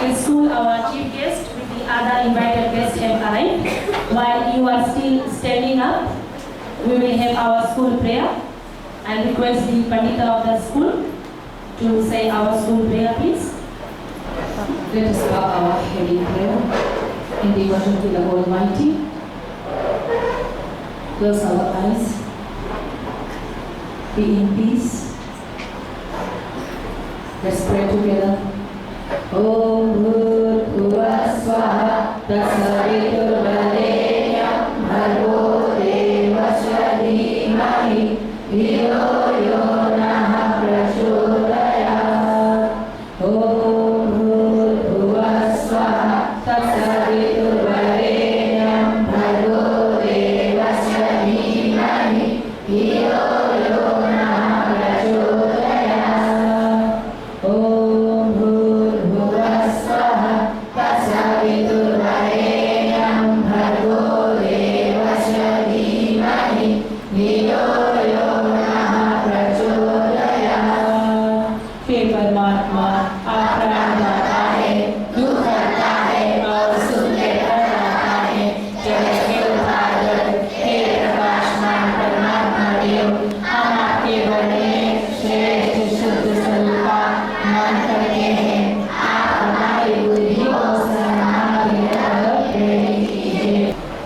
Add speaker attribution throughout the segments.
Speaker 1: In school, our chief guest with the other invited guests have arrived. While you are still standing up, we will have our school prayer. I request the Pandita of the school to say our school prayer, please.
Speaker 2: Let us bow our head in prayer in devotion to the Almighty. Close our eyes. Be in peace. Let's pray together. Om Gurukul Swaha Tasaviturvarenyam Bhargo Devasya Dhimahi Dhiyo Yo Nah Prachodayat. Om Gurukul Swaha Tasaviturvarenyam Bhargo Devasya Dhimahi Dhiyo Yo Nah Prachodayat. Om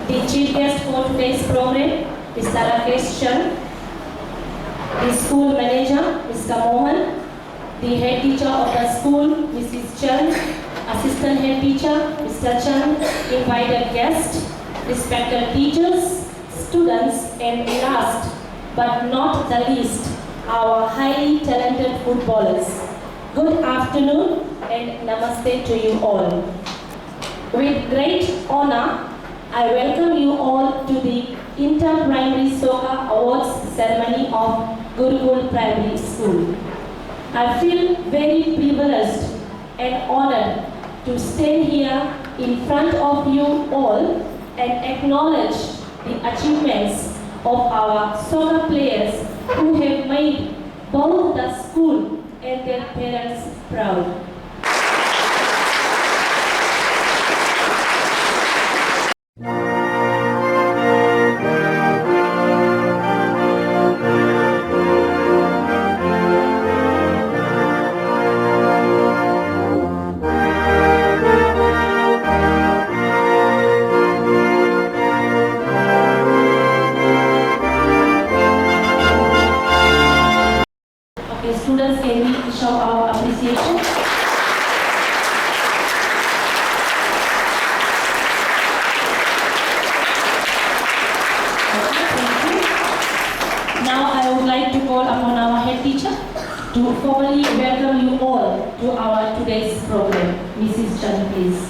Speaker 1: The chief guest for today's program, Mr. Rakesh, the school manager, Mr. Mohan, the head teacher of the school, Mrs. Chan, assistant head teacher, Mr. Chan, invited guests, respected teachers, students, and last but not the least, our highly talented footballers. Good afternoon and namaste to you all. With great honor, I welcome you all to the Inter-Primary Soccer Awards ceremony of Gurukul Primary School. I feel very privileged and honored to stand here in front of you all and acknowledge the achievements of our soccer players who have made both the school and their parents proud. Students, can we show our appreciation? Thank you. Now I would like to call upon our head teacher to formally welcome you all to our today's program. Mrs. Chan, please.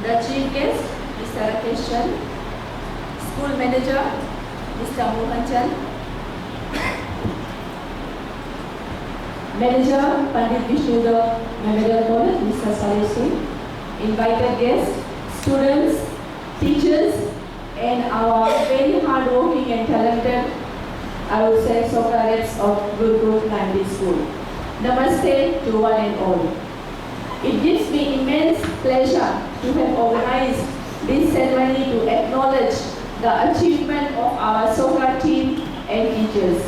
Speaker 3: The chief guest, Mr. Rakesh Chan, school manager, Mr. Mohan Chan, Manager, Pandit Vishnudar Memorial College, Mr. Salesi, invited guests, students, teachers, and our very hardworking and talented, I would say, soccer reps of Gurukul Primary School. Namaste to one and all. It gives me immense pleasure to have organized this ceremony to acknowledge the achievement of our soccer team and teachers.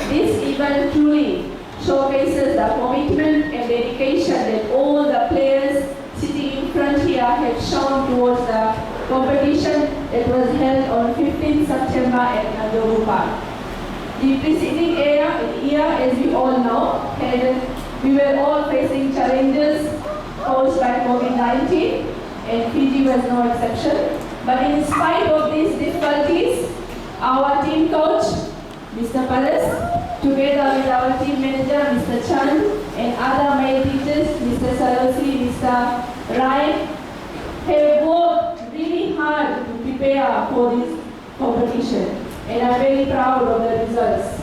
Speaker 3: This event truly showcases the commitment and dedication that all the players sitting in front here have shown towards the competition that was held on 15 September at Nandobu Park. The preceding year, as we all know, we were all facing challenges caused by COVID-19, and Fiji was no exception. But in spite of these difficulties, our team coach, Mr. Paras, together with our team manager, Mr. Chan, and other male teachers, Mr. Salosi, Mr. Rai, have worked really hard to prepare for this competition. And I'm very proud of the results.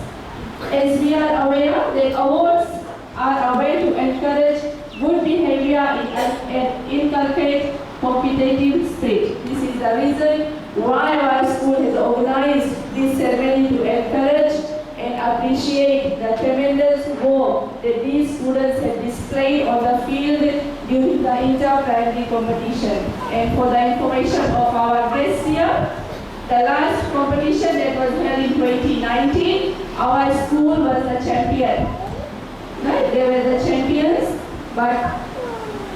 Speaker 3: As we are aware that awards are a way to encourage good behavior and inculcate competitive spirit. This is the reason why our school has organized this ceremony to encourage and appreciate the tremendous work that these students have displayed on the field during the inter-primary competition. And for the information of our guests here, the last competition that was held in 2019, our school was the champion. Right? They were the champions, but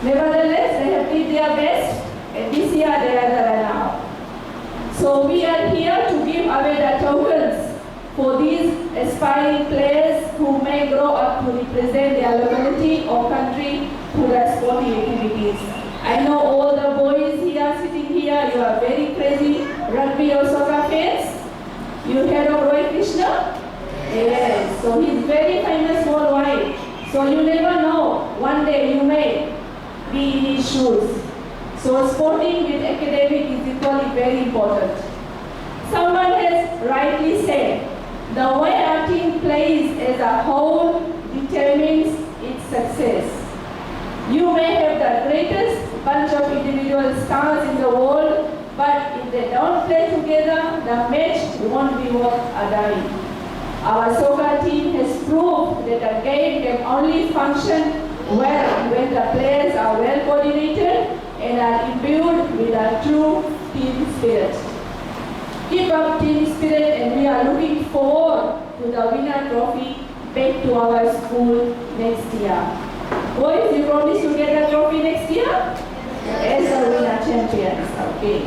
Speaker 3: nevertheless, they have did their best, and this year they are the runner-up. So we are here to give away the tokens for these aspiring players who may grow up to represent their locality or country through their sporting activities. I know all the boys here, sitting here, you are very crazy rugby or soccer fans. You heard of Roy Krishna? Yes, so he's very famous worldwide. So you never know, one day you may be in his shoes. So sporting with academic is equally very important. Someone has rightly said, the way a team plays as a whole determines its success. You may have the greatest bunch of individual stars in the world, but if they don't play together, the match won't be worth a dime. Our soccer team has proved that a game can only function well when the players are well coordinated and are imbued with a true team spirit. Keep up team spirit, and we are looking forward to the winner trophy back to our school next year. Boys, you promise to get the trophy next year? As a winner champions. Okay.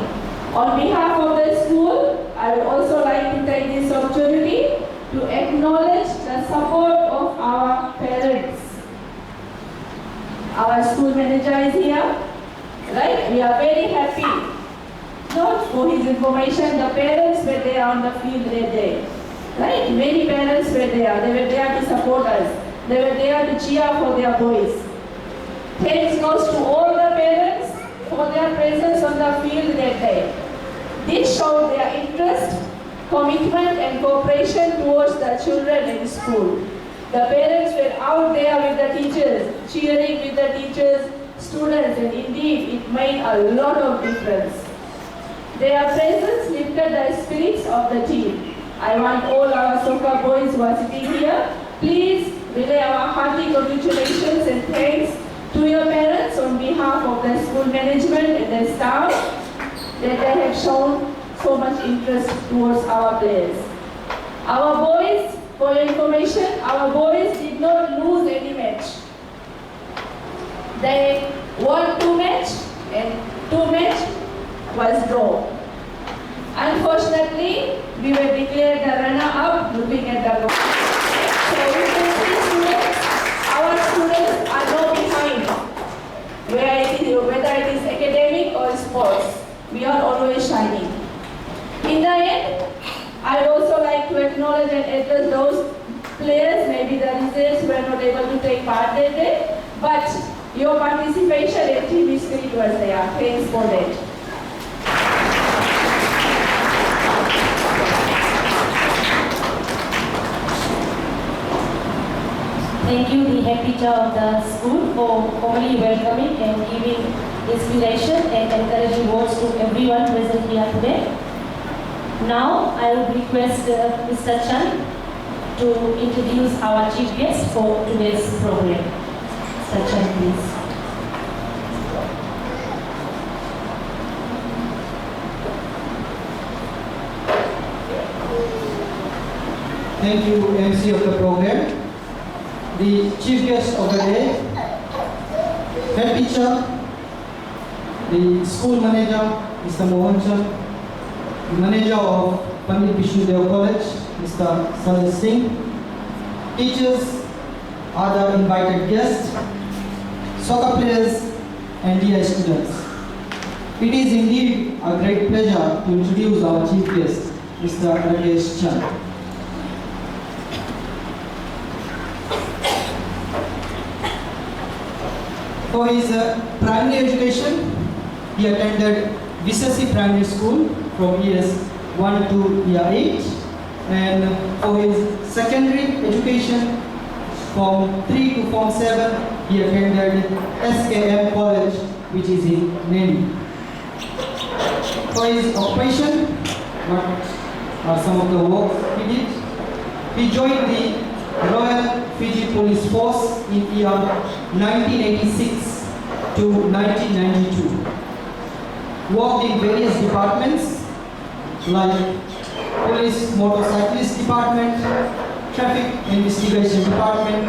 Speaker 3: On behalf of the school, I would also like to take this opportunity to acknowledge the support of our parents. Our school manager is here. Right? We are very happy. Not for his information, the parents were there on the field that day. Right? Many parents were there. They were there to support us. They were there to cheer for their boys. Thanks goes to all the parents for their presence on the field that day. This showed their interest, commitment and cooperation towards the children in school. The parents were out there with the teachers, cheering with the teachers, students, and indeed it made a lot of difference. Their presence lifted the spirits of the team. I want all our soccer boys who are sitting here, please relay our hearty congratulations and thanks to your parents on behalf of the school management and the staff that they have shown so much interest towards our players. Our boys, for your information, our boys did not lose any match. They won 2 matches and 2 matches was draw. Unfortunately, we were declared the runner-up looking at the goal. So we can see students, our students are no behind, whether it is academic or sports. We are always shining. In the end, I would also like to acknowledge and address those players, maybe the results were not able to take part that day, but your participation and team spirit was there. Thanks for that.
Speaker 1: thank you, the head teacher of the school, for formally welcoming and giving inspiration and encouraging words to everyone present here today. Now, I would request Mr. Chan to introduce our chief guest for today's program. Mr. Chan, please.
Speaker 4: Thank you, MC of the program. The chief guest of the day, head teacher, the school manager, Mr. Mohan Chan, the manager of Pandit Vishnu Deo College, Mr. Salil Singh, teachers, other invited guests, soccer players, and DI students. It is indeed a great pleasure to introduce our chief guest, Mr. Rakesh Chan. For his primary education, he attended Visasi Primary School from years 1 to year 8, and for his secondary education from 3 to form 7, he attended SKM College, which is in Nandi. For his occupation, what are some of the work he did? He joined the Royal Fiji Police Force in year 1986 to 1992. Worked in various departments like Police Motorcyclist Department, Traffic Investigation Department,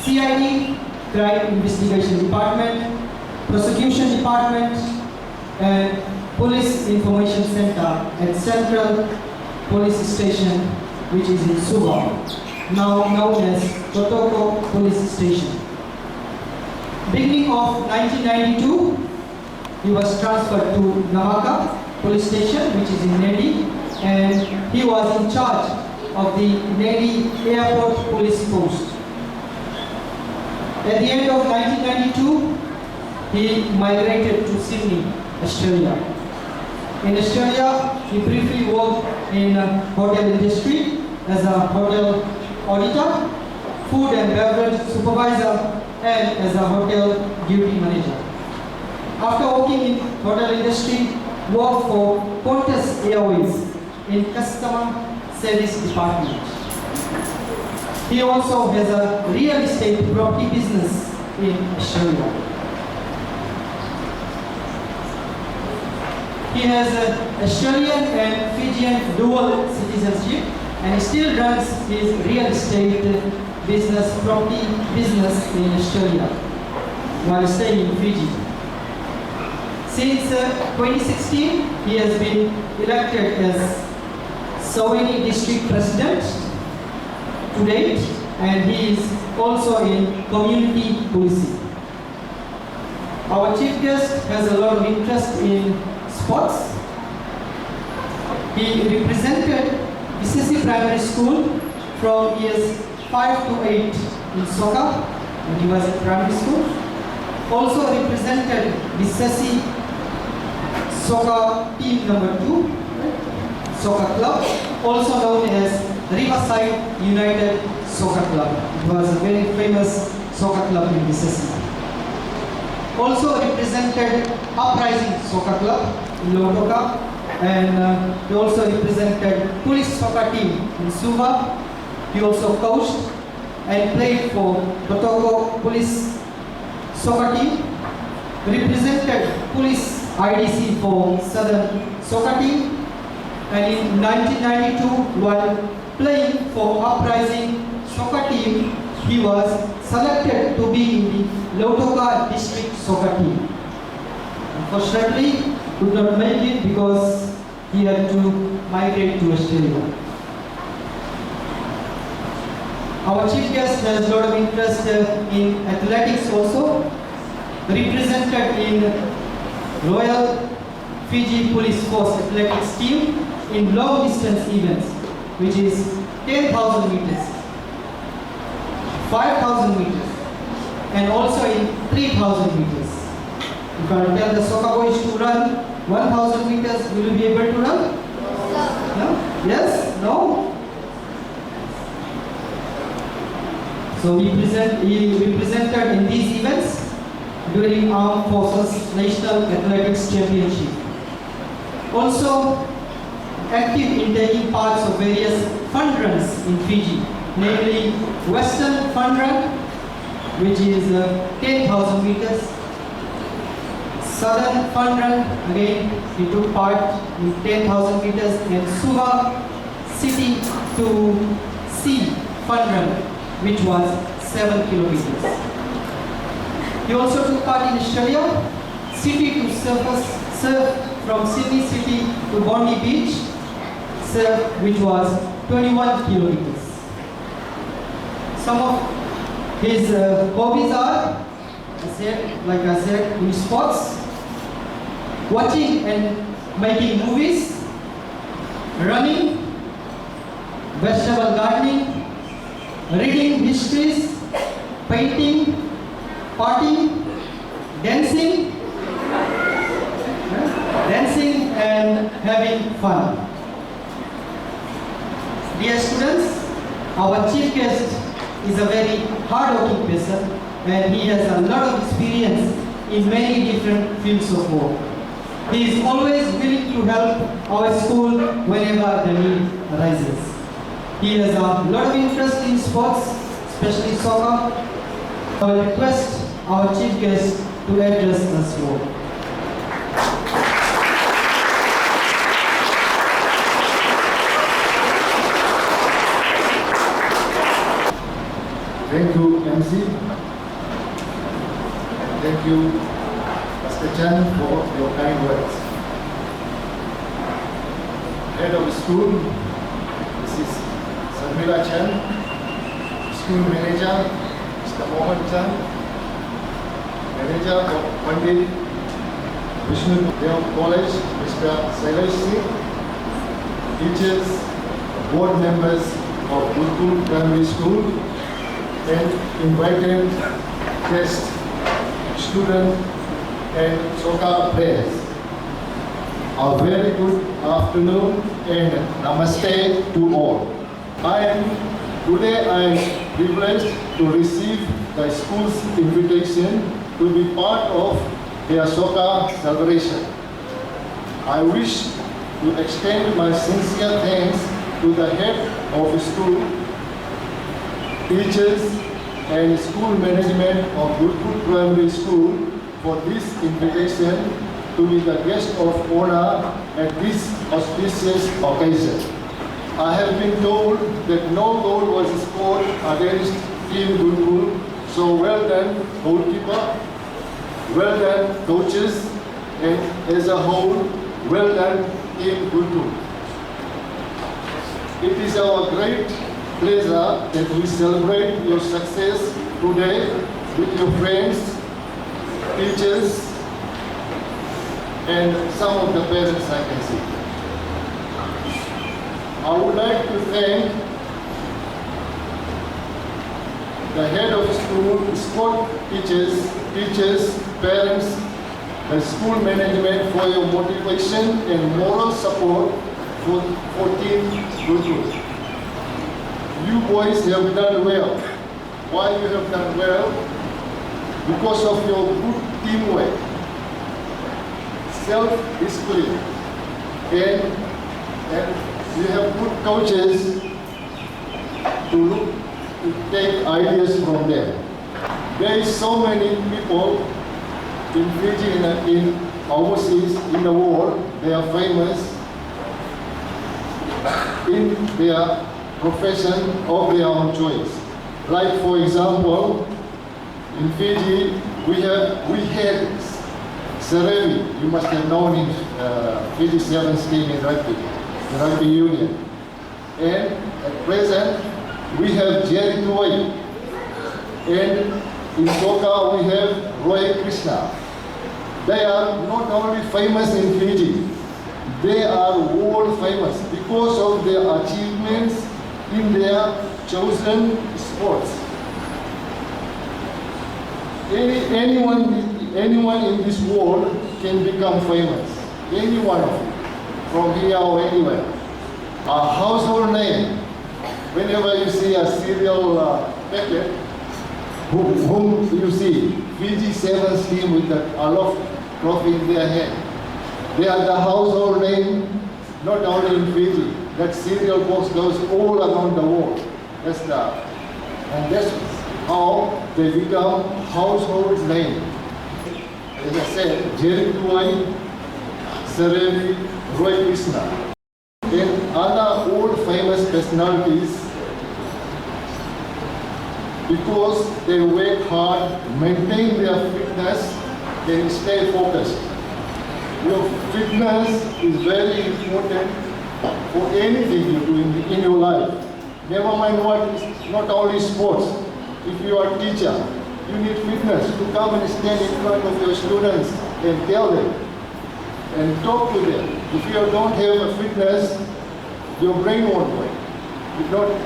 Speaker 4: CID, Crime Investigation Department, Prosecution Department, and Police Information Center at Central Police Station, which is in Suva, now known as Totoko Police Station. Beginning of 1992, he was transferred to Namaka Police Station, which is in Nandi, and he was in charge of the Nandi Airport Police Post. At the end of 1992, he migrated to Sydney, Australia. In Australia, he briefly worked in hotel industry as a hotel auditor, food and beverage supervisor, and as a hotel duty manager. After working in hotel industry, worked for Qantas Airways in customer service department. He also has a real estate property business in Australia. He has an Australian and Fijian dual citizenship, and he still runs his real estate business, property business in Australia while staying in Fiji. Since 2016, he has been elected as Saweni District President to date, and he is also in community policing. Our chief guest has a lot of interest in sports. He represented Visasi Primary School from years 5 to 8 in soccer when he was in primary school. Also represented Visasi soccer team number 2, soccer club, also known as Riverside United Soccer Club. It was a very famous soccer club in Visasi. Also represented Uprising Soccer Club in Lotoka, and he also represented police soccer team in Suva. He also coached and played for Totoko Police Soccer Team, represented Police IDC for Southern Soccer Team, and in 1992, while playing for Uprising Soccer Team, he was selected to be in the Lotoka District Soccer Team. Unfortunately, could not make it because he had to migrate to Australia. Our chief guest has a lot of interest in athletics also, represented in Royal Fiji Police Force athletics team in long distance events, which is 10,000 meters, 5,000 meters, and also in 3,000 meters. If I tell the soccer boys to run 1,000 meters, will you be able to run? No? Yes? No? So he represented in these events during Armed Forces National Athletics Championship. Also active in taking parts of various fun runs in Fiji, namely Western Fun Run, which is 10,000 meters. Southern Fun Run, again he took part in 10,000 meters, and Suva City to Sea Fun Run, which was 7 kilometers. He also took part in Australia, city to surf from Sydney City to Bondi Beach, surf, which was 21 kilometers. Some of his hobbies are, like I said, in sports, watching and making movies, running, vegetable gardening, reading histories, painting, partying, dancing and having fun. Dear students, our chief guest is a very hard-working person, and he has a lot of experience in many different fields of work. He is always willing to help our school whenever the need arises. He has a lot of interest in sports, especially soccer. I will request our chief guest to address us all.
Speaker 5: Thank you, MC. And thank you, Mr. Chan, for your kind words. Head of the school, Mrs. Sarmila Chan, school manager, Mr. Mohan Chan, manager of Pandit Vishnu Dev College, Mr. Sailesh Singh, teachers, board members of Gurukul Primary School, and invited guests, students, and soccer players. A very good afternoon and namaste to all. Today I am privileged to receive the school's invitation to be part of their soccer celebration. I wish to extend my sincere thanks to the head of the school, teachers and school management of Gurukul Primary School for this invitation to be the guest of honor at this auspicious occasion. I have been told that no goal was scored against Team Gurukul, so well done goalkeeper, well done coaches, and as a whole, well done Team Gurukul. It is our great pleasure that we celebrate your success today with your friends, teachers, and some of the parents I can see. I would like to thank the head of school, sport teachers, parents, and school management for your motivation and moral support for Team Gurukul. You boys have done well. Why you have done well? Because of your good teamwork, self-discipline, and you have good coaches to take ideas from them. There is so many people in Fiji and in overseas in the world. They are famous in their profession of their own choice. Like for example, in Fiji we had Serevi. You must have known him. Fiji Sevens team in rugby union. And at present we have Jerry Tuwai. And in soccer we have Roy Krishna. They are not only famous in Fiji, they are world famous because of their achievements in their chosen sports. Anyone in this world can become famous. Any one of you, from here or anywhere. A household name. Whenever you see a cereal packet, whom you see, Fiji Sevens team with the aloft trophy in their hand. They are the household name, not only in Fiji. That cereal box goes all around the world. And that's how they become household name. As I said, Jerry Tuai, Sareli, Roy Krishna, and other old famous personalities, because they work hard, maintain their fitness, and stay focused. Your fitness is very important for anything you do in your life. Never mind what is not only sports. If you are a teacher, you need fitness to come and stand in front of your students and tell them and talk to them. If you don't have a fitness, your brain won't work.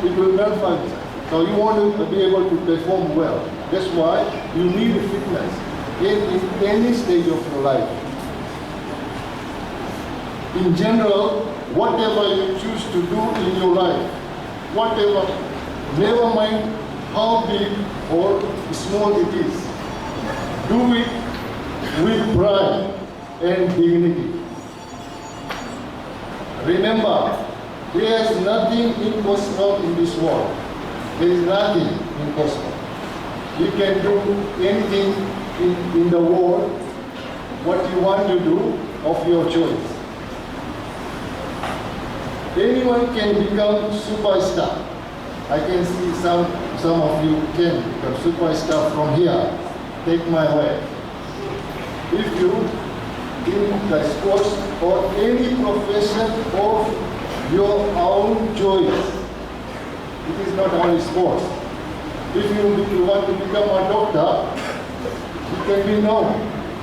Speaker 5: It will malfunction. So you want to be able to perform well. That's why you need fitness in any stage of your life. In general, whatever you choose to do in your life, whatever, never mind how big or small it is, do it with pride and dignity. Remember, there is nothing impossible in this world. There is nothing impossible. You can do anything in the world, what you want to do, of your choice. Anyone can become superstar. I can see some of you can become superstar from here. Take my word. If you in the sports or any profession of your own choice, it is not only sports. If you want to become a doctor, you can be known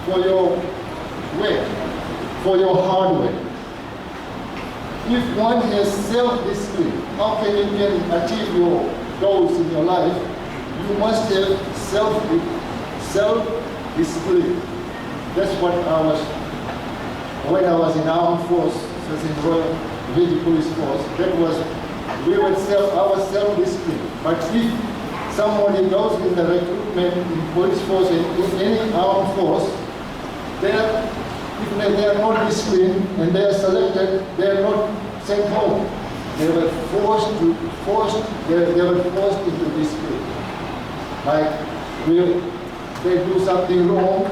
Speaker 5: for your work, for your hard work. If one has self-discipline, how can you achieve your goals in your life? You must have self-discipline. That's what when I was in armed force, as in Royal Navy Police Force, our self-discipline. But if somebody goes in the recruitment in police force and in any armed force, if they are not disciplined and they are selected, they are not sent home. They were forced into discipline. Like they do something wrong,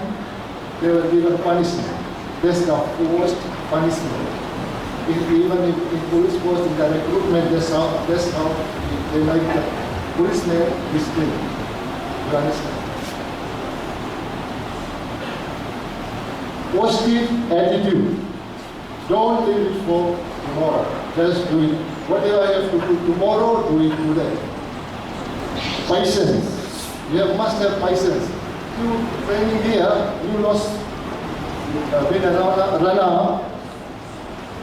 Speaker 5: they were given punishment. That's the forced punishment. Even in police force, in the recruitment, that's how they make the policemen discipline. You understand? Positive attitude. Don't leave it for tomorrow. Just do it. Whatever you have to do tomorrow, do it today. Patience. You must have patience. You training here, you lost, been a runner.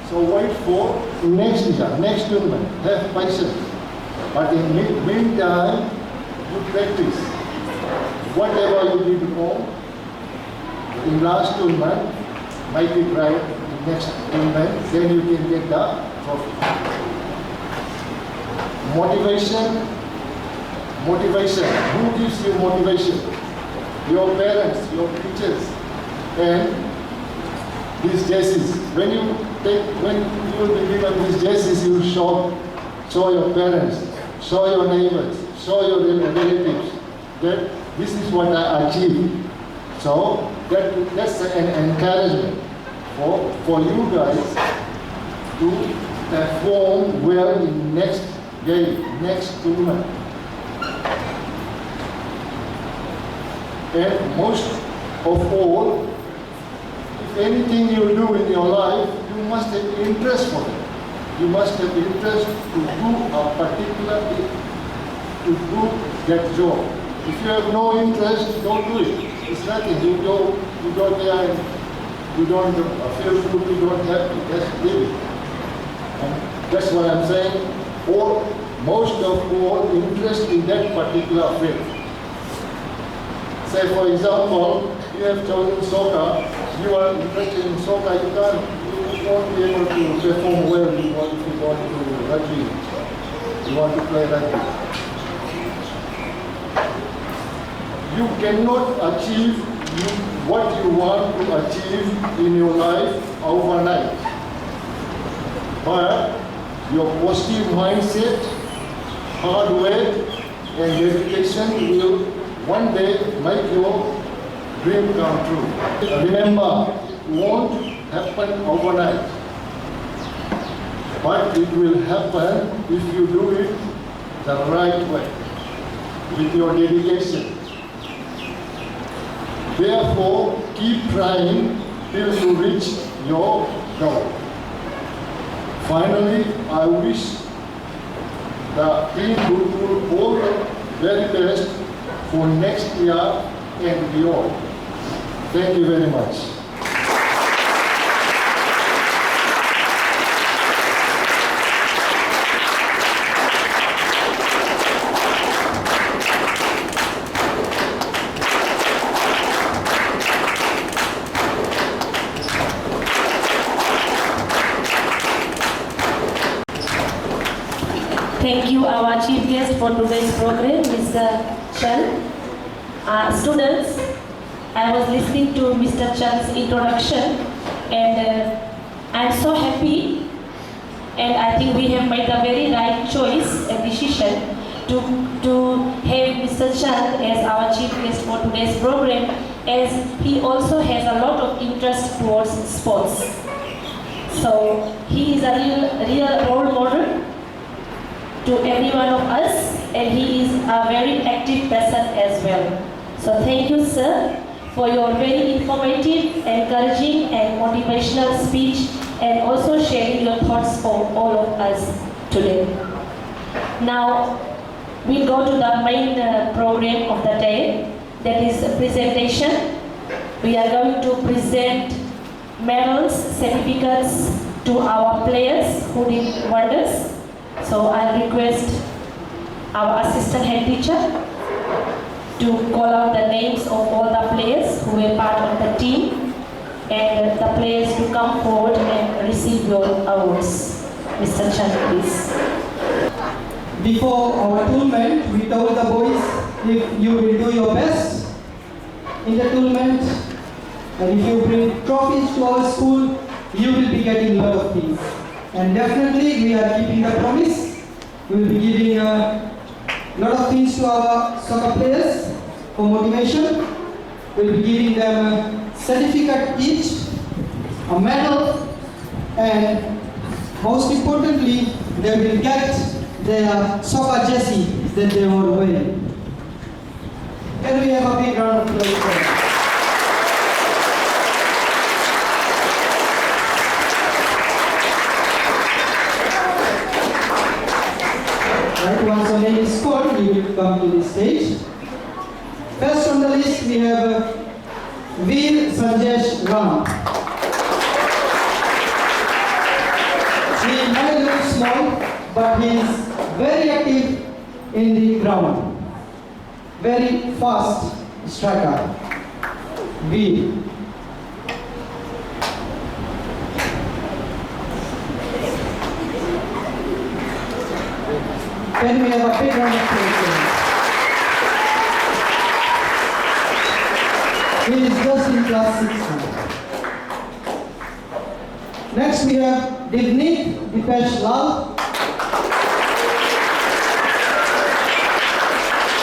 Speaker 5: So wait for next year, next tournament. Have patience. But in meantime, you practice. Whatever you did wrong, in last tournament, make it right in next tournament, then you can get the trophy. Motivation. Who gives you motivation? Your parents, your teachers, and these jerseys. When you will be given these jerseys, you show your parents, show your neighbors, show your relatives that this is what I achieved. So that's an encouragement for you guys to perform well in next game, next tournament. And most of all, if anything you do in your life, you must have interest for it. You must have interest to do a particular thing, to do that job. If you have no interest, don't do it. It's nothing. You go there and you don't feel good, you don't have to, just leave it. And that's what I'm saying. Most of all, interest in that particular field. Say for example, you have chosen soccer, you are interested in soccer, you won't be able to perform well if you want to rugby. You want to play rugby. You cannot achieve what you want to achieve in your life overnight. But your positive mindset, hard work, and dedication will one day make your dream come true. Remember, it won't happen overnight. But it will happen if you do it the right way, with your dedication. Therefore, keep trying till you reach your goal. Finally, I wish the team Gurukul all the very best for next year and beyond. Thank you very much.
Speaker 1: Thank you, our chief guest for today's program, Mr. Chan. Students, I was listening to Mr. Chan's introduction, and I'm so happy, and I think we have made a very right choice and decision to have Mr. Chan as our chief guest for today's program, as he also has a lot of interest towards sports. So he is a real role model to every one of us, and he is a very active person as well. So thank you, sir, for your very informative, encouraging and motivational speech, and also sharing your thoughts for all of us today. Now, we'll go to the main program of the day, that is presentation. We are going to present medals, certificates to our players who did wonders. So I request our assistant head teacher to call out the names of all the players who were part of the team, and the players to come forward and receive your awards. Mr. Chan, please.
Speaker 4: Before our tournament, we told the boys, if you will do your best in the tournament, and if you bring trophies to our school, you will be getting a lot of things. And definitely we are keeping the promise. We will be giving a lot of things to our soccer players for motivation. We will be giving them a certificate each, a medal, and most importantly, they will get their soccer jersey that they were wearing. Can we have a big round of applause for them? Right, once your name is called, you will come to the stage. First on the list, we have Veer Sanjesh Ram. He might look small, but he is very active in the ground. Very fast striker. Veer. Can we have a big round of applause? He is just in class 6 now. Next we have Divneet Dipesh Lal.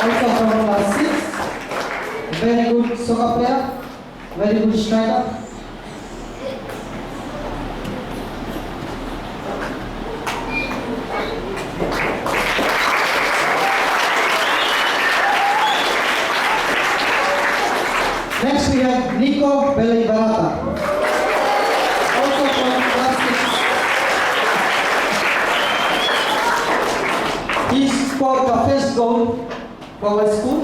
Speaker 4: Also from class 6. Very good soccer player. Very good striker. Next we have Nico Belibarata, also from class 6. He scored the first goal for our school.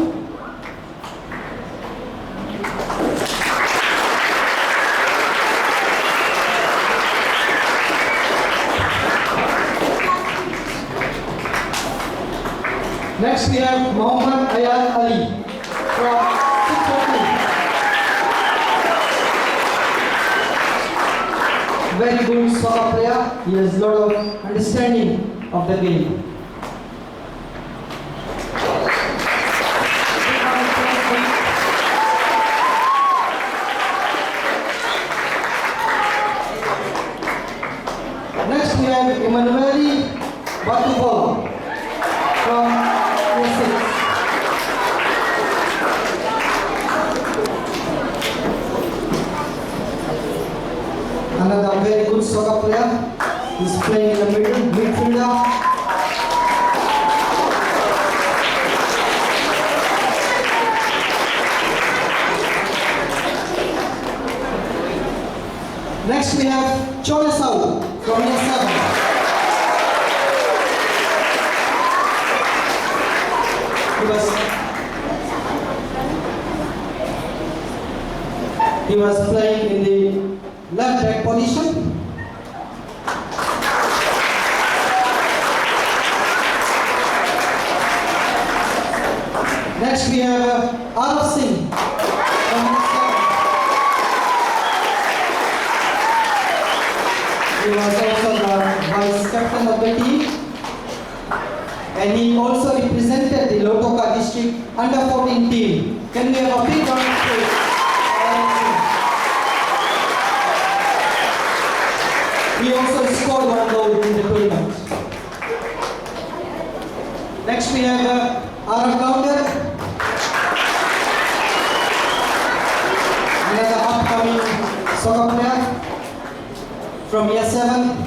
Speaker 4: Next we have Muhammad Ayaz Ali from 642. Very good soccer player. He has a lot of understanding of the game. have Emanuele Batubol from year 6. Another very good soccer player. He's playing in the middle, midfielder. Next we have Choresau from year 7. He was playing in the left back position. Next we have Araf Singh from year 7. He was also the vice captain of the team, and he also represented the Lotoka district under 14 team. Can we have a big round of applause? He also scored 1 goal in the tournament. Next we have Arab Gounder, another upcoming soccer player from year 7.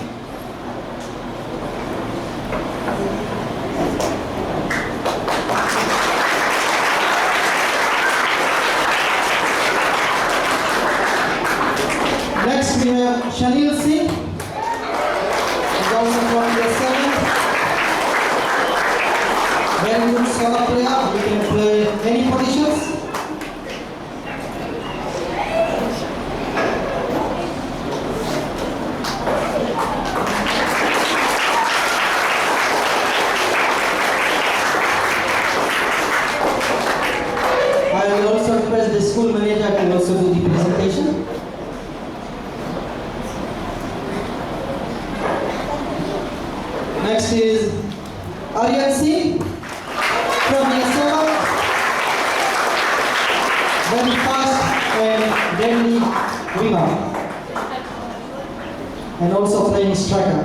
Speaker 4: Next we have Shanil Singh, he's also from year 7. Very good soccer player, he can play any positions. I will also request the school manager to also do the presentation. Next is Aryan Singh from year 7. Very fast and deadly winger, and also playing striker.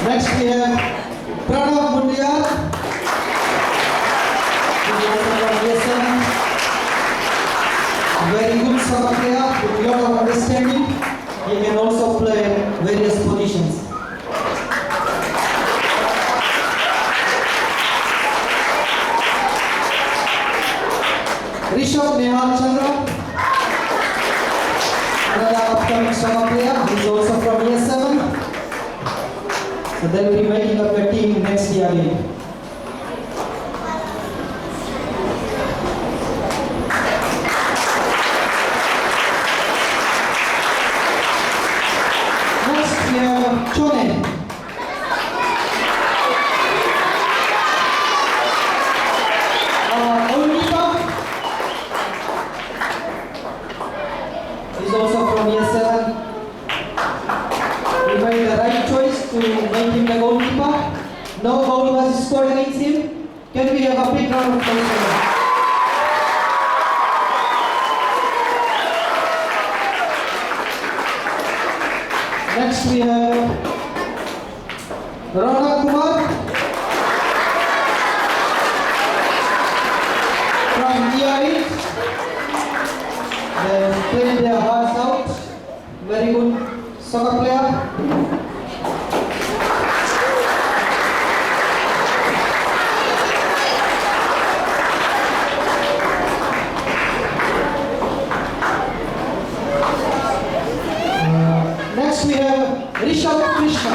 Speaker 4: Next we have Pranav Mundial, he is also from year 7. Very good soccer player with a lot of understanding. He can also play various positions. Rishabh Nehal Chandra, another upcoming soccer player. He is also from year 7. So they will be making up a team next year again. Next we have Chone. Olmipa. He's also from year 7. He made the right choice to make him the goalkeeper. No goal was scored against him. Can we have a big round of applause for him? Next we have Rana Kumar from year 8. They played their hearts out. Very good soccer player. Next we have Rishabh Krishna.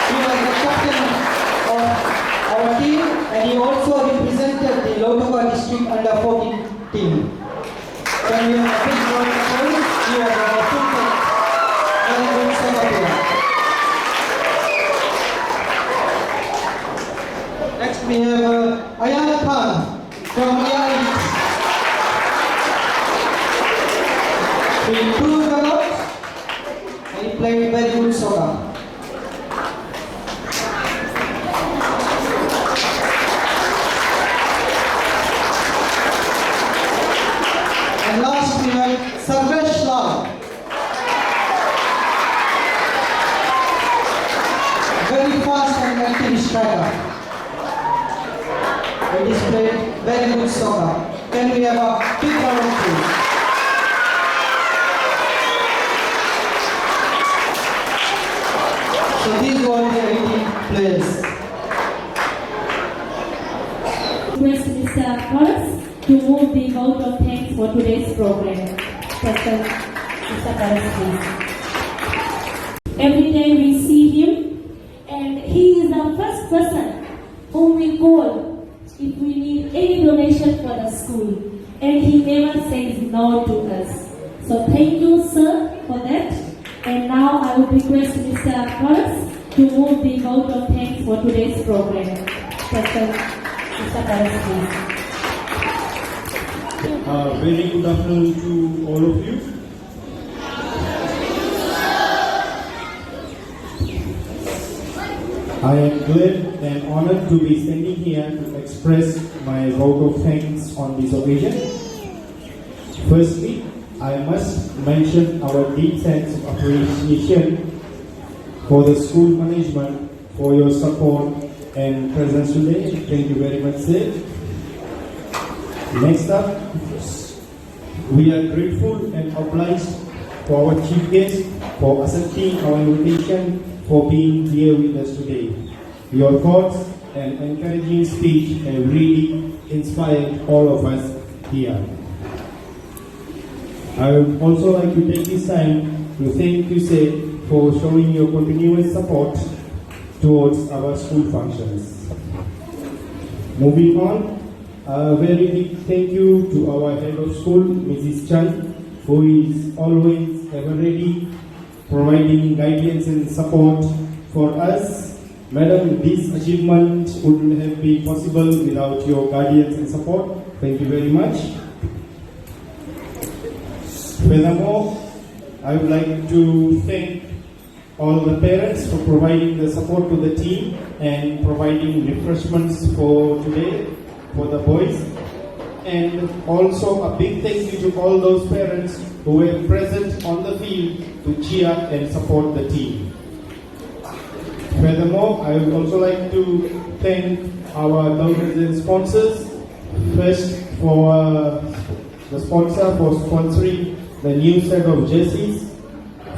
Speaker 4: He was the captain of our team, and he also represented the Lotoka district under 14 team. Can we have a big round of applause? He was our fullback, very good soccer player. Next we have Ayana Khan from year 8. He improved a lot, and he played very good soccer. striker. He displayed very good soccer. Can we have a big round of applause? So these were the 18 players.
Speaker 1: Request Mr. Morris to move the vote of thanks for today's program. Mr. Morris, please. Every day we see him, and he is the first person whom we call if we need any donation for the school, and he never says no to us. So thank you, sir, for that. And now I would request Mr. Morris to move the vote of thanks for today's program. Mr. Morris, please.
Speaker 6: Very good afternoon to all of you. I am glad and honored to be standing here to express my vote of thanks on this occasion. Firstly, I must mention our deep sense of appreciation for the school management for your support and presence today. Thank you very much, sir. Next up, we are grateful and obliged for our chief guest for accepting our invitation, for being here with us today. Your thoughts and encouraging speech have really inspired all of us here. I would also like to take this time to thank you, sir, for showing your continuous support towards our school functions. Moving on, a very big thank you to our head of school, Mrs. Chan, who is always ever ready, providing guidance and support for us. Madam, this achievement wouldn't have been possible without your guidance and support. Thank you very much. Furthermore, I would like to thank all the parents for providing the support to the team and providing refreshments for today for the boys. And also a big thank you to all those parents who were present on the field to cheer and support the team. Furthermore, I would also like to thank our donors and sponsors. First, for the sponsor for sponsoring the new set of jerseys.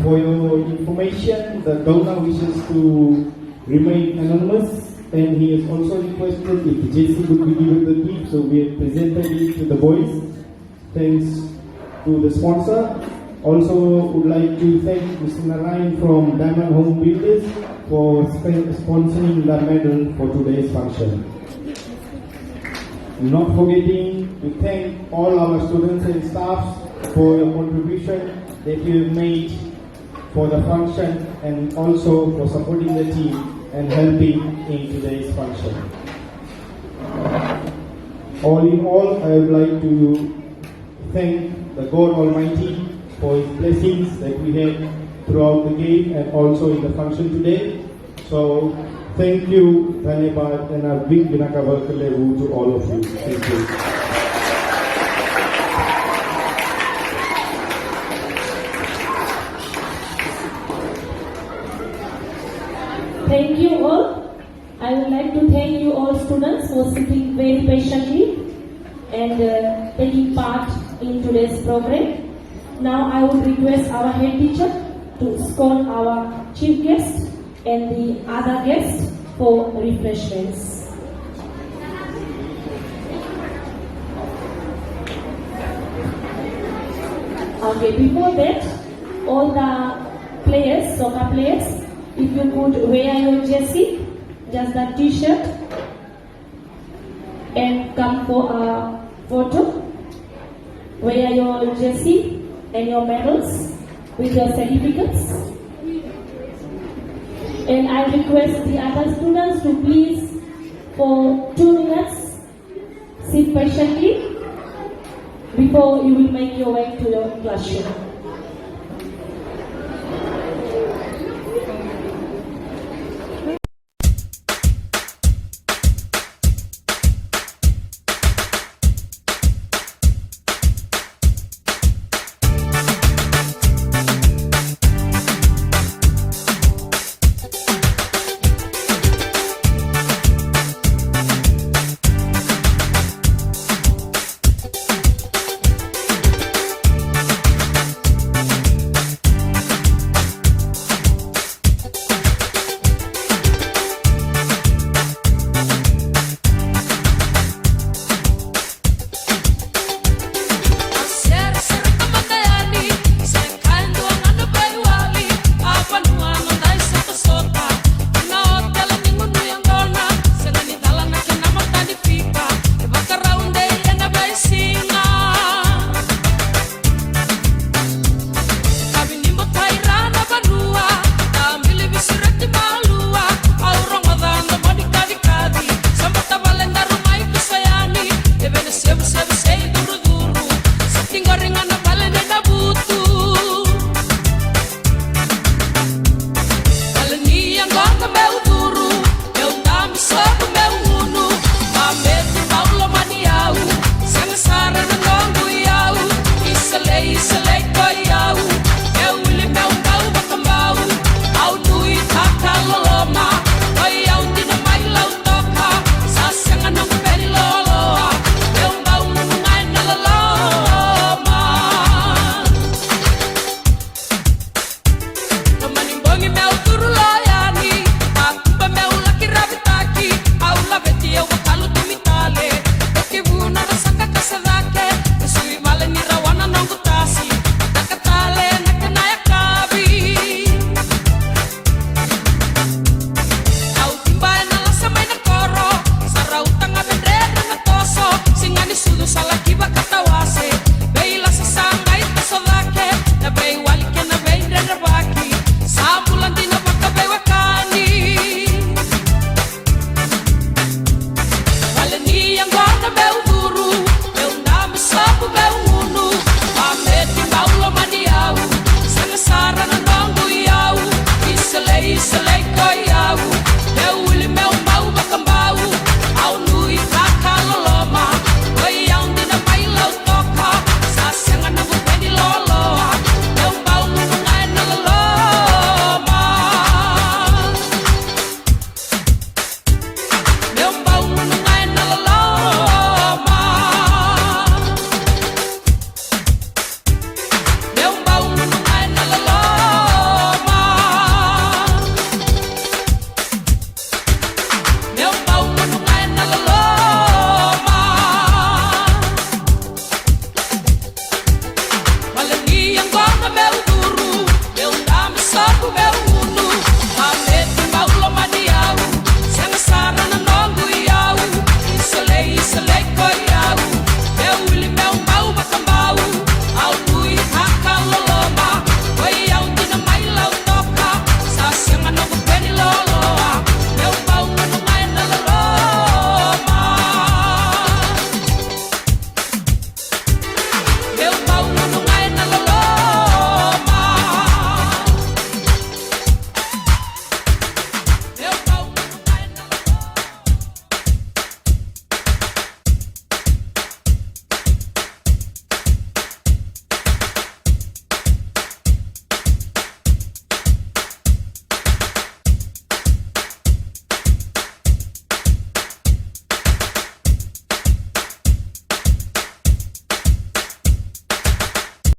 Speaker 6: For your information, the donor wishes to remain anonymous, and he has also requested if the jersey would be given the gift, so we have presented it to the boys. Thanks to the sponsor. Also would like to thank Mr. Narayan from Diamond Home Builders for sponsoring the medal for today's function. Not forgetting to thank all our students and staff for your contribution that you have made for the function and also for supporting the team and helping in today's function. All in all, I would like to thank the God Almighty for His blessings that we had throughout the game and also in the function today. So, thank you, Dhanyabad, and a big Vinakavalkalevu to all of you. Thank you.
Speaker 1: Thank you all. I would like to thank you all students for sitting very patiently and taking part in today's program. Now I would request our head teacher to escort our chief guest and the other guests for refreshments. Okay, before that, all the players, soccer players, if you could wear your jersey, just that t-shirt, and come for a photo. Wear your jersey and your medals with your certificates. And I request the other students to please, for 2 minutes, sit patiently before you will make your way to your classroom.